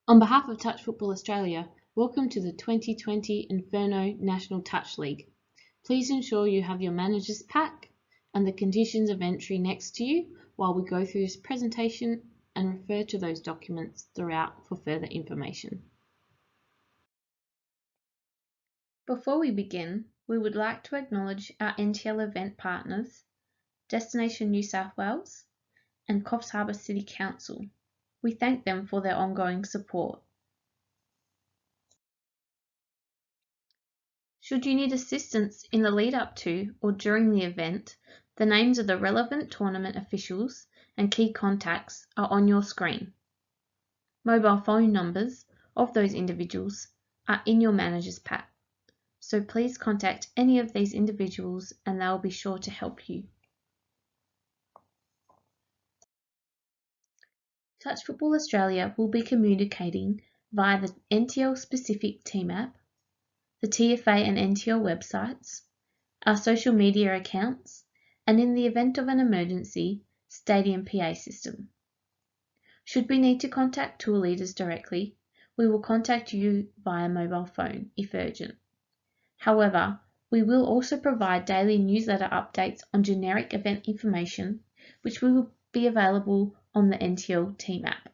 On behalf of Touch Football Australia, welcome to the 2020 Inferno National Touch League. Please ensure you have your manager's pack and the conditions of entry next to you while we go through this presentation and refer to those documents throughout for further information. Before we begin, we would like to acknowledge our NTL event partners, Destination New South Wales and Coffs Harbour City Council. We thank them for their ongoing support. Should you need assistance in the lead up to or during the event, the names of the relevant tournament officials and key contacts are on your screen. Mobile phone numbers of those individuals are in your manager's pack, so please contact any of these individuals and they will be sure to help you. Touch Football Australia will be communicating via the NTL specific team app, the TFA and NTL websites, our social media accounts, and in the event of an emergency, stadium PA system. Should we need to contact tour leaders directly, we will contact you via mobile phone if urgent. However, we will also provide daily newsletter updates on generic event information, which will be available on the NTL team app.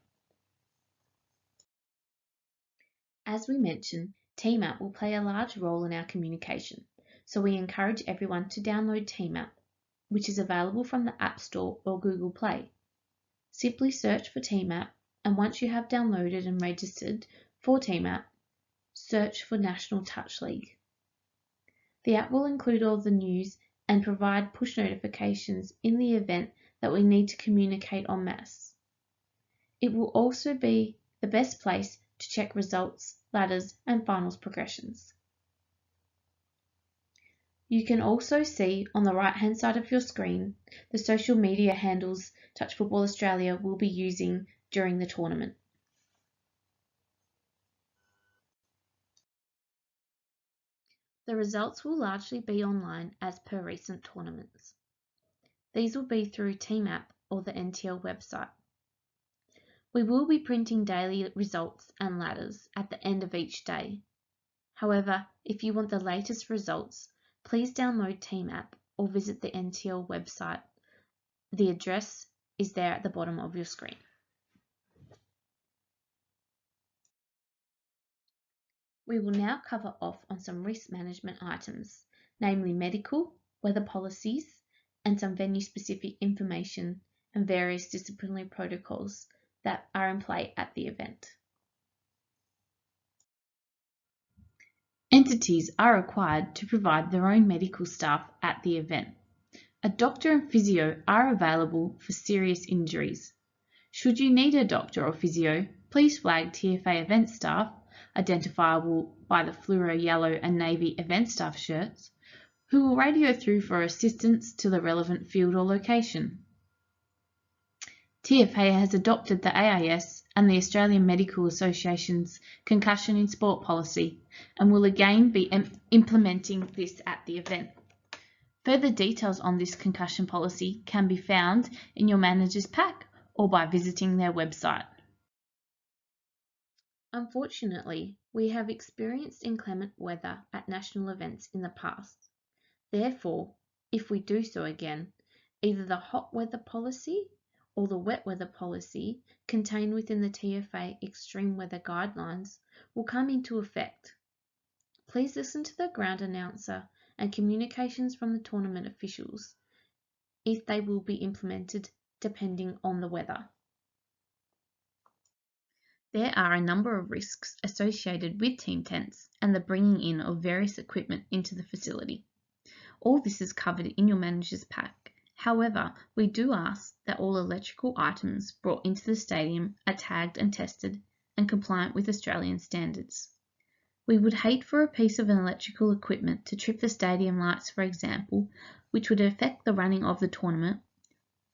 As we mentioned, Team App will play a large role in our communication, so we encourage everyone to download Team App, which is available from the App Store or Google Play. Simply search for Team App, and once you have downloaded and registered for Team App, search for National Touch League. The app will include all the news and provide push notifications in the event that we need to communicate en masse. It will also be the best place to check results, ladders and finals progressions. You can also see on the right hand side of your screen the social media handles Touch Football Australia will be using during the tournament. The results will largely be online as per recent tournaments. These will be through Team App or the NTL website. We will be printing daily results and ladders at the end of each day. However, if you want the latest results, please download Team App or visit the NTL website. The address is there at the bottom of your screen. We will now cover off on some risk management items, namely medical, weather policies, and some venue-specific information and various disciplinary protocols that are in play at the event. Entities are required to provide their own medical staff at the event. A doctor and physio are available for serious injuries. Should you need a doctor or physio, please flag TFA event staff, identifiable by the fluoro yellow and navy event staff shirts, who will radio through for assistance to the relevant field or location. TFA has adopted the AIS and the Australian Medical Association's concussion in sport policy and will again be implementing this at the event. Further details on this concussion policy can be found in your manager's pack or by visiting their website. Unfortunately, we have experienced inclement weather at national events in the past. Therefore, if we do so again, either the hot weather policy or the wet weather policy contained within the TFA extreme weather guidelines will come into effect. Please listen to the ground announcer and communications from the tournament officials if they will be implemented depending on the weather. There are a number of risks associated with team tents and the bringing in of various equipment into the facility. All this is covered in your manager's pack. However, we do ask that all electrical items brought into the stadium are tagged and tested and compliant with Australian standards. We would hate for a piece of electrical equipment to trip the stadium lights, for example, which would affect the running of the tournament,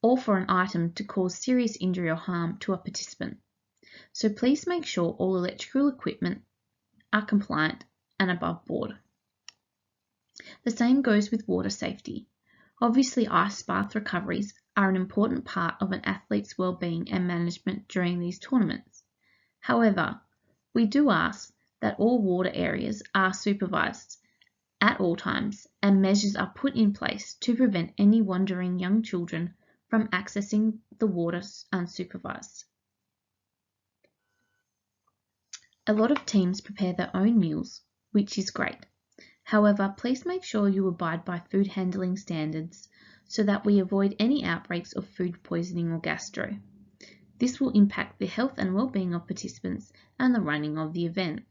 or for an item to cause serious injury or harm to a participant. So please make sure all electrical equipment are compliant and above board. The same goes with water safety. Obviously, ice bath recoveries are an important part of an athlete's well-being and management during these tournaments. However, We do ask that all water areas are supervised at all times and measures are put in place to prevent any wandering young children from accessing the water unsupervised. A lot of teams prepare their own meals, which is great. However, please make sure you abide by food handling standards so that we avoid any outbreaks of food poisoning or gastro. This will impact the health and well-being of participants and the running of the event.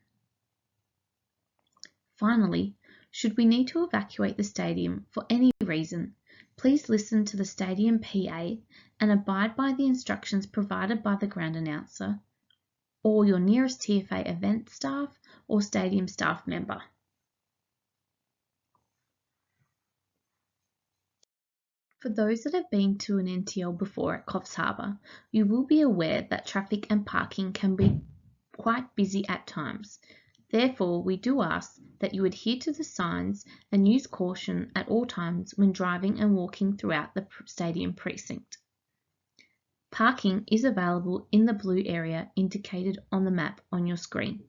Finally, should we need to evacuate the stadium for any reason, please listen to the stadium PA and abide by the instructions provided by the ground announcer or your nearest TFA event staff or stadium staff member. For those that have been to an NTL before at Coffs Harbour, you will be aware that traffic and parking can be quite busy at times. Therefore, we do ask that you adhere to the signs and use caution at all times when driving and walking throughout the stadium precinct. Parking is available in the blue area indicated on the map on your screen.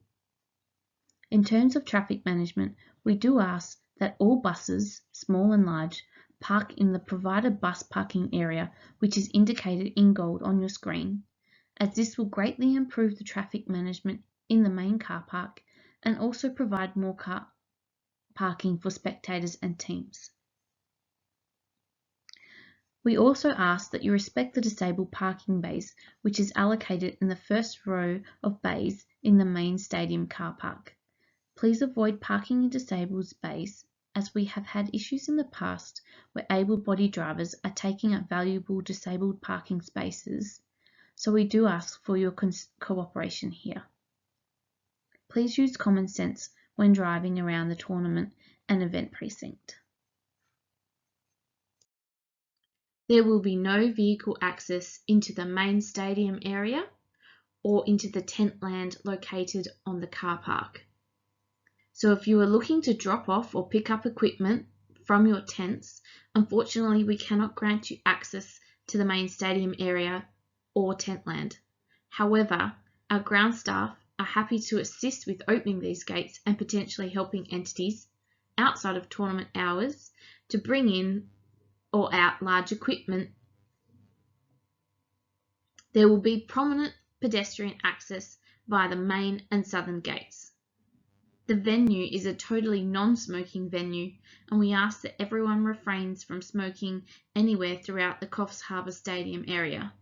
In terms of traffic management, we do ask that all buses, small and large, park in the provided bus parking area, which is indicated in gold on your screen, as this will greatly improve the traffic management in the main car park and also provide more car parking for spectators and teams. We also ask that you respect the disabled parking bays, which is allocated in the first row of bays in the main stadium car park. Please avoid parking in disabled bays, as we have had issues in the past where able-bodied drivers are taking up valuable disabled parking spaces, so we do ask for your cooperation here. Please use common sense when driving around the tournament and event precinct. There will be no vehicle access into the main stadium area or into the tent land located on the car park. So if you are looking to drop off or pick up equipment from your tents, unfortunately we cannot grant you access to the main stadium area or tent land. However, our ground staff are happy to assist with opening these gates and potentially helping entities outside of tournament hours to bring in or out large equipment. There will be prominent pedestrian access via the main and southern gates. The venue is a totally non-smoking venue, and we ask that everyone refrains from smoking anywhere throughout the Coffs Harbour Stadium area.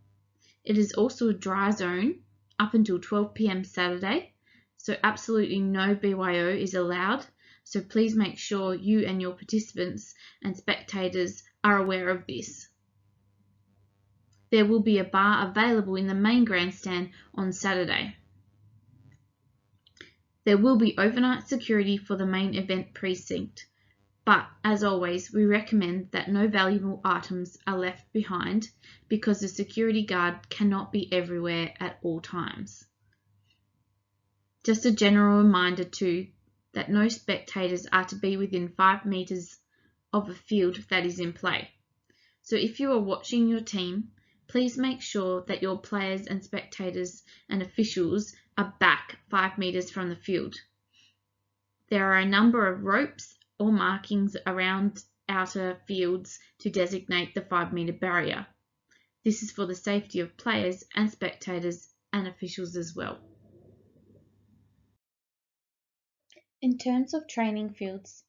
It is also a dry zone up until 12 p.m. Saturday, so absolutely no BYO is allowed, so please make sure you and your participants and spectators are aware of this. There will be a bar available in the main grandstand on Saturday. There will be overnight security for the main event precinct, but as always, we recommend that no valuable items are left behind because the security guard cannot be everywhere at all times. Just a general reminder too, that no spectators are to be within 5 meters of a field that is in play. So if you are watching your team, please make sure that your players and spectators and officials are back 5 meters from the field. There are a number of ropes or markings around outer fields to designate the 5 meter barrier. This is for the safety of players and spectators and officials as well. In terms of training fields,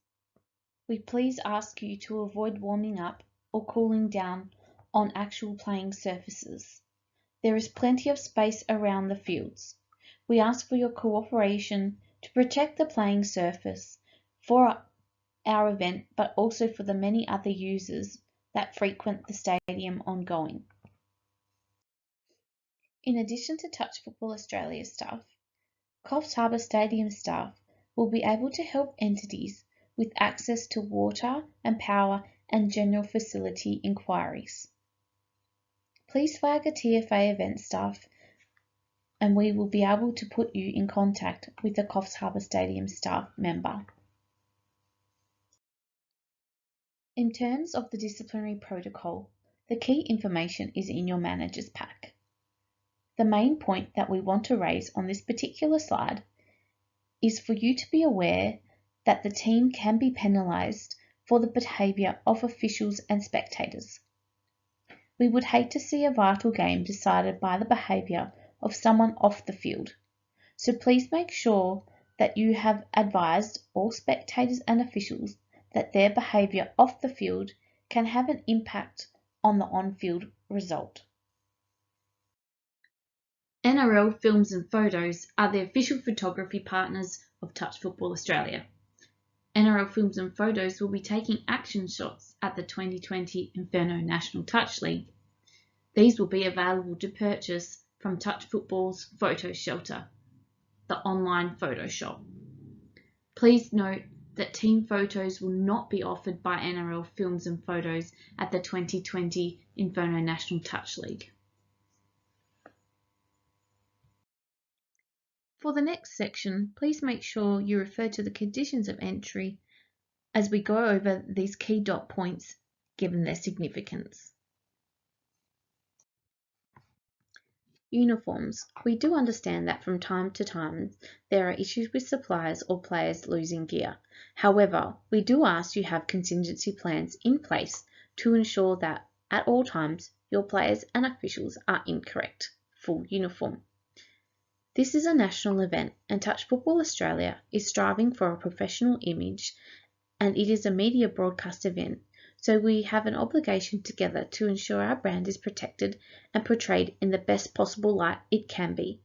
we please ask you to avoid warming up or cooling down on actual playing surfaces. There is plenty of space around the fields. We ask for your cooperation to protect the playing surface for our event, but also for the many other users that frequent the stadium ongoing. In addition to Touch Football Australia staff, Coffs Harbour Stadium staff will be able to help entities with access to water and power and general facility inquiries. Please flag a TFA event staff and we will be able to put you in contact with the Coffs Harbour Stadium staff member. In terms of the disciplinary protocol, the key information is in your manager's pack. The main point that we want to raise on this particular slide is for you to be aware that the team can be penalised for the behaviour of officials and spectators. We would hate to see a vital game decided by the behaviour of someone off the field, so please make sure that you have advised all spectators and officials that their behaviour off the field can have an impact on the on-field result. NRL Films and Photos are the official photography partners of Touch Football Australia. NRL Films and Photos will be taking action shots at the 2020 Inferno National Touch League. These will be available to purchase from Touch Football's Photo Shelter, the online photo shop. Please note that team photos will not be offered by NRL Films and Photos at the 2020 Inferno National Touch League. For the next section, please make sure you refer to the conditions of entry as we go over these key dot points given their significance. Uniforms. We do understand that from time to time there are issues with suppliers or players losing gear. However, we do ask you have contingency plans in place to ensure that at all times your players and officials are in correct full uniform. This is a national event and Touch Football Australia is striving for a professional image, and it is a media broadcast event, so we have an obligation together to ensure our brand is protected and portrayed in the best possible light it can be.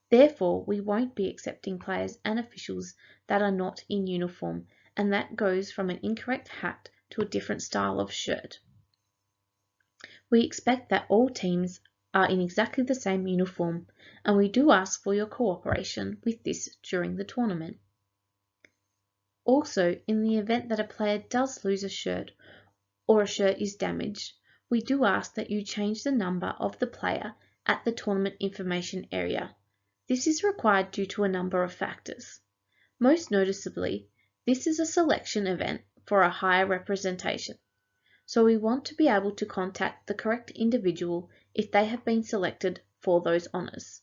Therefore, we won't be accepting players and officials that are not in uniform, and that goes from an incorrect hat to a different style of shirt. We expect that all teams are in exactly the same uniform, and we do ask for your cooperation with this during the tournament. Also, in the event that a player does lose a shirt or a shirt is damaged, we do ask that you change the number of the player at the tournament information area. This is required due to a number of factors. Most noticeably, this is a selection event for a higher representation, so we want to be able to contact the correct individual if they have been selected for those honours.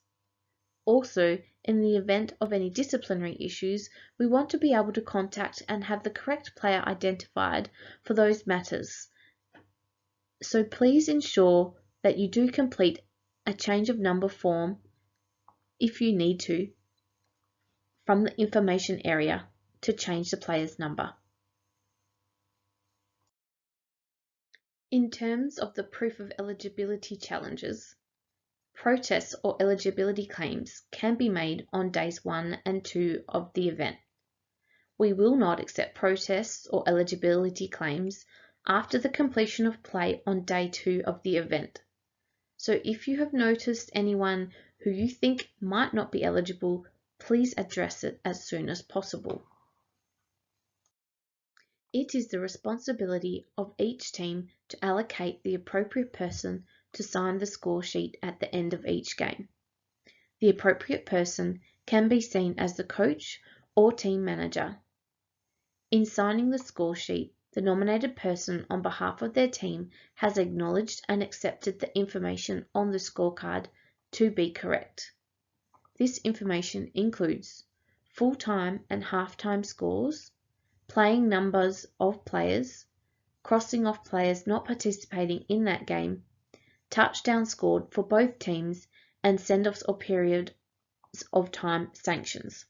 Also, in the event of any disciplinary issues, we want to be able to contact and have the correct player identified for those matters. So please ensure that you do complete a change of number form if you need to from the information area to change the player's number. In terms of the proof of eligibility challenges, protests or eligibility claims can be made on days 1 and 2 of the event. We will not accept protests or eligibility claims after the completion of play on day 2 of the event. So if you have noticed anyone who you think might not be eligible, please address it as soon as possible. It is the responsibility of each team to allocate the appropriate person to sign the score sheet at the end of each game. The appropriate person can be seen as the coach or team manager. In signing the score sheet, the nominated person on behalf of their team has acknowledged and accepted the information on the scorecard to be correct. This information includes full-time and half-time scores, playing numbers of players, crossing off players not participating in that game, touchdowns scored for both teams, and send-offs or periods of time sanctions.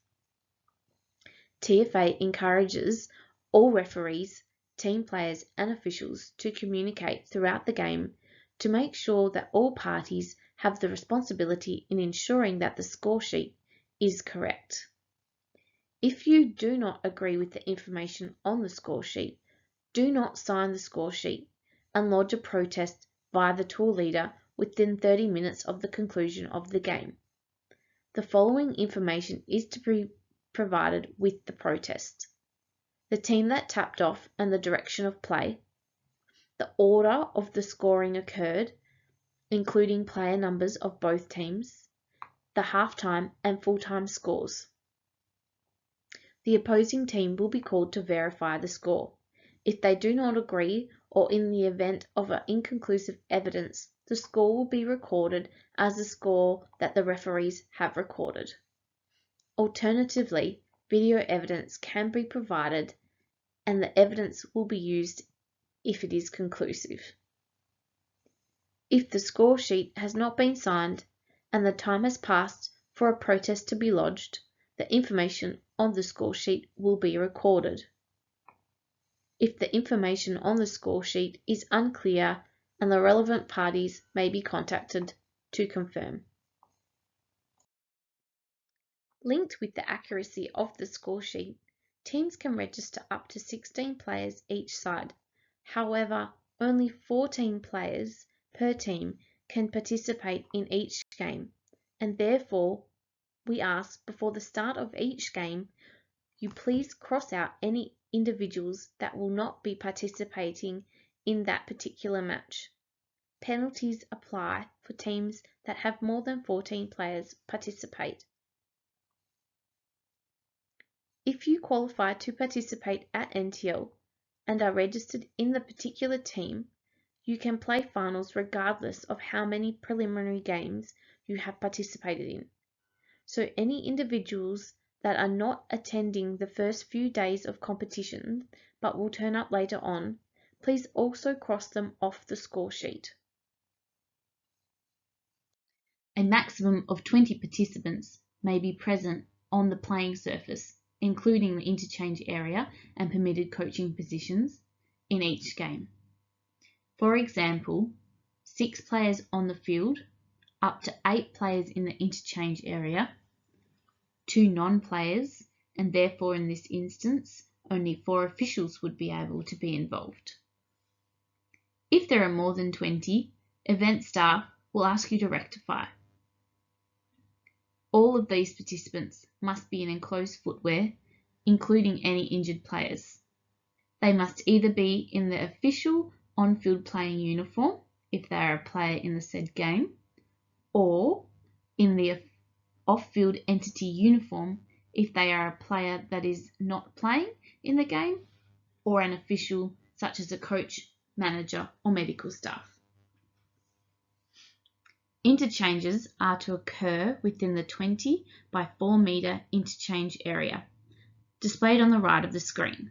TFA encourages all referees, team players and officials to communicate throughout the game to make sure that all parties have the responsibility in ensuring that the score sheet is correct. If you do not agree with the information on the score sheet, do not sign the score sheet and lodge a protest via the tour leader within 30 minutes of the conclusion of the game. The following information is to be provided with the protest: the team that tapped off and the direction of play, the order of the scoring occurred, including player numbers of both teams, the halftime and full-time scores. The opposing team will be called to verify the score. If they do not agree, or in the event of inconclusive evidence, the score will be recorded as the score that the referees have recorded. Alternatively, video evidence can be provided and the evidence will be used if it is conclusive. If the score sheet has not been signed and the time has passed for a protest to be lodged, the information on the score sheet will be recorded. If the information on the score sheet is unclear and the relevant parties may be contacted to confirm. Linked with the accuracy of the score sheet, teams can register up to 16 players each side. However, only 14 players per team can participate in each game, and therefore we ask before the start of each game you please cross out any individuals that will not be participating in that particular match. Penalties apply for teams that have more than 14 players participate. If you qualify to participate at NTL and are registered in the particular team, you can play finals regardless of how many preliminary games you have participated in. So any individuals that are not attending the first few days of competition but will turn up later on, please also cross them off the score sheet. A maximum of 20 participants may be present on the playing surface, including the interchange area and permitted coaching positions in each game. For example, 6 players on the field, up to 8 players in the interchange area, 2 non-players, and therefore in this instance only 4 officials would be able to be involved. If there are more than 20, event staff will ask you to rectify. All of these participants must be in enclosed footwear, including any injured players. They must either be in the official on-field playing uniform, if they are a player in the said game, or in the off-field entity uniform, if they are a player that is not playing in the game, or an official such as a coach, manager, or medical staff. Interchanges are to occur within the 20 by 4 metre interchange area, displayed on the right of the screen,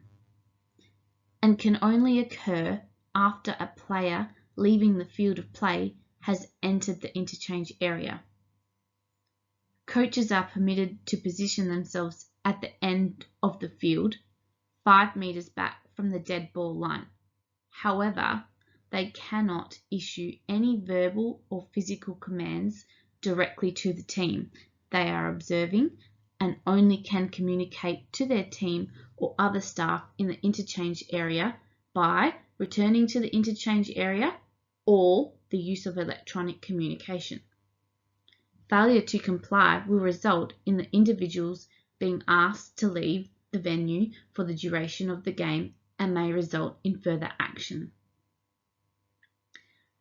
and can only occur after a player leaving the field of play has entered the interchange area. Coaches are permitted to position themselves at the end of the field, 5 metres back from the dead ball line. However, they cannot issue any verbal or physical commands directly to the team they are observing, and only can communicate to their team or other staff in the interchange area by returning to the interchange area or the use of electronic communication. Failure to comply will result in the individuals being asked to leave the venue for the duration of the game and may result in further action.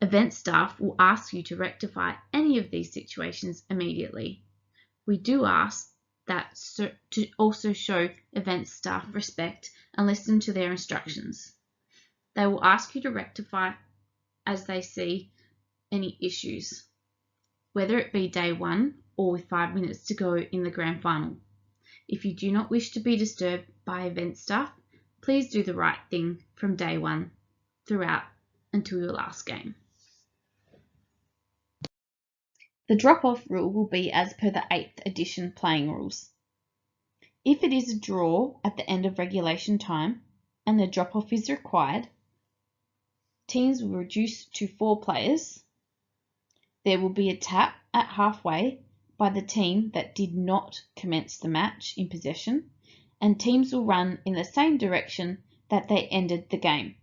Event staff will ask you to rectify any of these situations immediately. We do ask that to also show event staff respect and listen to their instructions. They will ask you to rectify as they see any issues, whether it be day 1 or with 5 minutes to go in the grand final. If you do not wish to be disturbed by event staff, please do the right thing from day 1 throughout until your last game. The drop-off rule will be as per the 8th edition playing rules. If it is a draw at the end of regulation time and the drop-off is required, teams will reduce to 4 players. There will be a tap at halfway by the team that did not commence the match in possession, and teams will run in the same direction that they ended the game.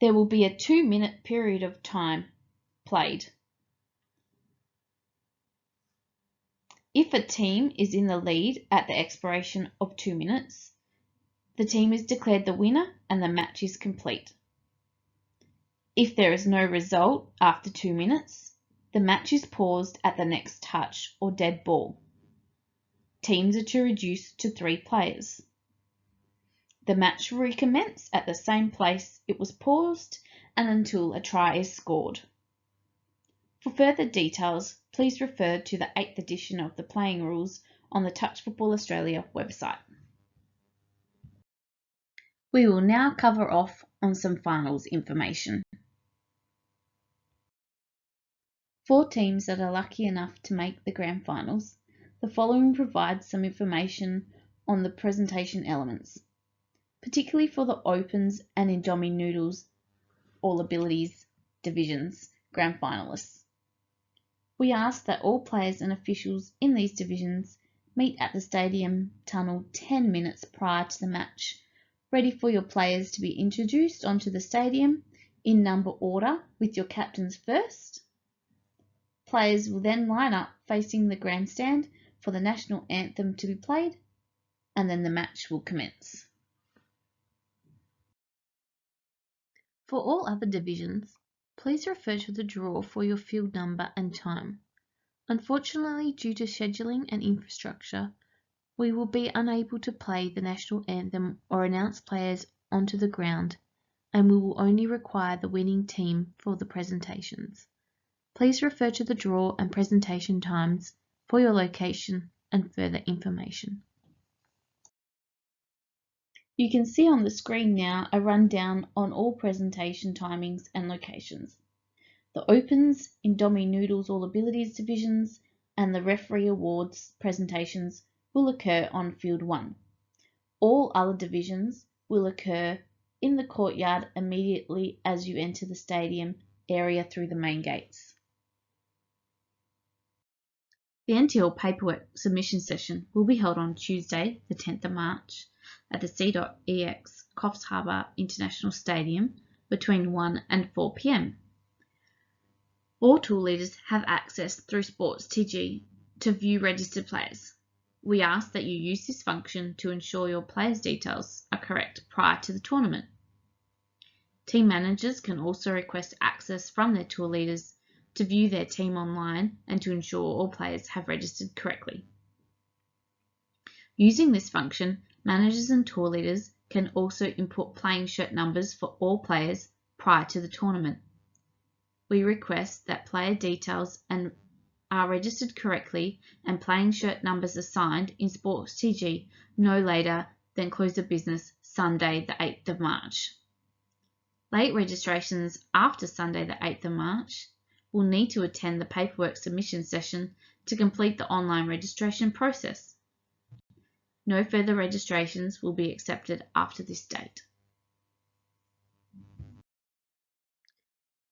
There will be a 2-minute period of time played. If a team is in the lead at the expiration of 2 minutes, the team is declared the winner and the match is complete. If there is no result after 2 minutes, the match is paused at the next touch or dead ball. Teams are to reduce to 3 players. The match will recommence at the same place it was paused and until a try is scored. For further details, please refer to the 8th edition of the playing rules on the Touch Football Australia website. We will now cover off on some finals information. For teams that are lucky enough to make the grand finals, the following provides some information on the presentation elements, particularly for the Opens and Indomie Noodles All Abilities divisions grand finalists. We ask that all players and officials in these divisions meet at the stadium tunnel 10 minutes prior to the match, ready for your players to be introduced onto the stadium in number order with your captains first. Players will then line up facing the grandstand for the national anthem to be played, and then the match will commence. For all other divisions, please refer to the draw for your field number and time. Unfortunately, due to scheduling and infrastructure, we will be unable to play the national anthem or announce players onto the ground, and we will only require the winning team for the presentations. Please refer to the draw and presentation times for your location and further information. You can see on the screen now a rundown on all presentation timings and locations. The Opens, Indomie Noodles All Abilities divisions and the Referee Awards presentations will occur on Field 1. All other divisions will occur in the courtyard immediately as you enter the stadium area through the main gates. The NTL paperwork submission session will be held on Tuesday, the 10th of March, at the C.EX Coffs Harbour International Stadium between 1 and 4 p.m. All tour leaders have access through Sports TG to view registered players. We ask that you use this function to ensure your players' details are correct prior to the tournament. Team managers can also request access from their tour leaders to view their team online and to ensure all players have registered correctly. Using this function, managers and tour leaders can also input playing shirt numbers for all players prior to the tournament. We request that player details are registered correctly and playing shirt numbers assigned in Sports TG no later than close of business Sunday the 8th of March. Late registrations after Sunday the 8th of March will need to attend the paperwork submission session to complete the online registration process. No further registrations will be accepted after this date.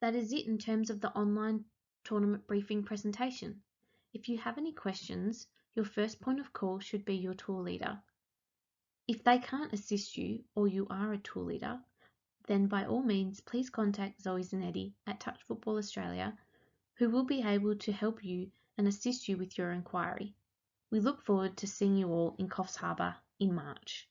That is it in terms of the online tournament briefing presentation. If you have any questions, your first point of call should be your tour leader. If they can't assist you or you are a tour leader, then by all means please contact Zoe Zanetti at Touch Football Australia, who will be able to help you and assist you with your inquiry. We look forward to seeing you all in Coffs Harbour in March.